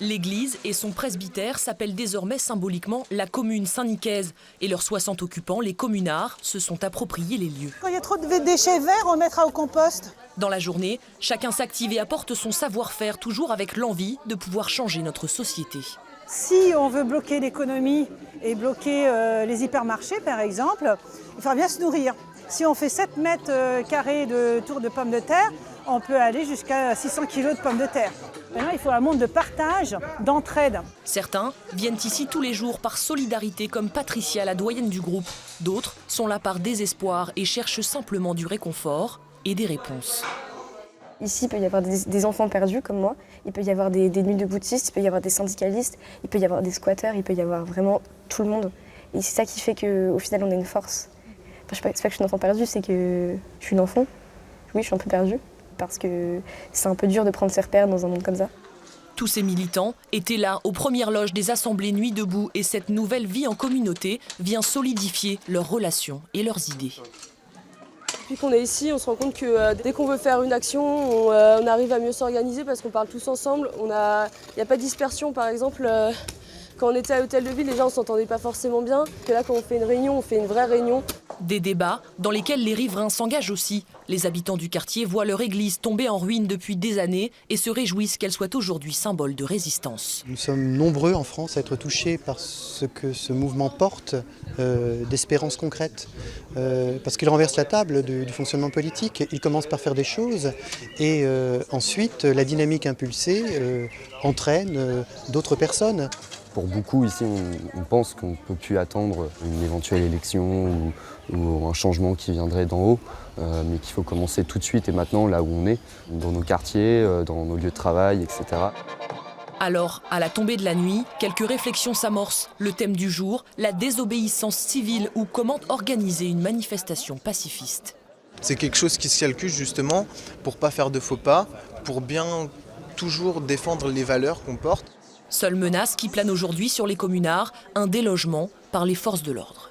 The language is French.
L'église et son presbytère s'appellent désormais symboliquement la commune Saint-Nicaise. Et leurs 60 occupants, les communards, se sont appropriés les lieux. Quand il y a trop de déchets verts, on mettra au compost. Dans la journée, chacun s'active et apporte son savoir-faire, toujours avec l'envie de pouvoir changer notre société. Si on veut bloquer l'économie et bloquer les hypermarchés, par exemple, il faudra bien se nourrir. Si on fait 7 mètres carrés de tour de pommes de terre, on peut aller jusqu'à 600 kilos de pommes de terre. Maintenant, il faut un monde de partage, d'entraide. Certains viennent ici tous les jours par solidarité, comme Patricia, la doyenne du groupe. D'autres sont là par désespoir et cherchent simplement du réconfort et des réponses. Ici, il peut y avoir des enfants perdus comme moi, il peut y avoir des nuits de boutistes, il peut y avoir des syndicalistes, il peut y avoir des squatteurs, il peut y avoir vraiment tout le monde. Et c'est ça qui fait qu'au final, on a une force. Enfin, c'est pas que je suis un enfant perdu, c'est que je suis une enfant. Oui, je suis un peu perdue, parce que c'est un peu dur de prendre ses repères dans un monde comme ça. Tous ces militants étaient là aux premières loges des assemblées Nuit debout et cette nouvelle vie en communauté vient solidifier leurs relations et leurs idées. Depuis qu'on est ici, on se rend compte que dès qu'on veut faire une action, on arrive à mieux s'organiser parce qu'on parle tous ensemble. Il n'y a pas de dispersion, par exemple. Quand on était à l'hôtel de ville, les gens ne s'entendaient pas forcément bien. Et là, quand on fait une réunion, on fait une vraie réunion. Des débats dans lesquels les riverains s'engagent aussi. Les habitants du quartier voient leur église tomber en ruine depuis des années et se réjouissent qu'elle soit aujourd'hui symbole de résistance. Nous sommes nombreux en France à être touchés par ce que ce mouvement porte d'espérance concrète. Parce qu'il renverse la table du fonctionnement politique. Il commence par faire des choses et ensuite la dynamique impulsée entraîne d'autres personnes. Pour beaucoup ici, on pense qu'on ne peut plus attendre une éventuelle élection ou un changement qui viendrait d'en haut, mais qu'il faut commencer tout de suite et maintenant là où on est, dans nos quartiers, dans nos lieux de travail, etc. Alors, à la tombée de la nuit, quelques réflexions s'amorcent. Le thème du jour, la désobéissance civile ou comment organiser une manifestation pacifiste. C'est quelque chose qui se calcule justement pour ne pas faire de faux pas, pour bien toujours défendre les valeurs qu'on porte. Seule menace qui plane aujourd'hui sur les communards, un délogement par les forces de l'ordre.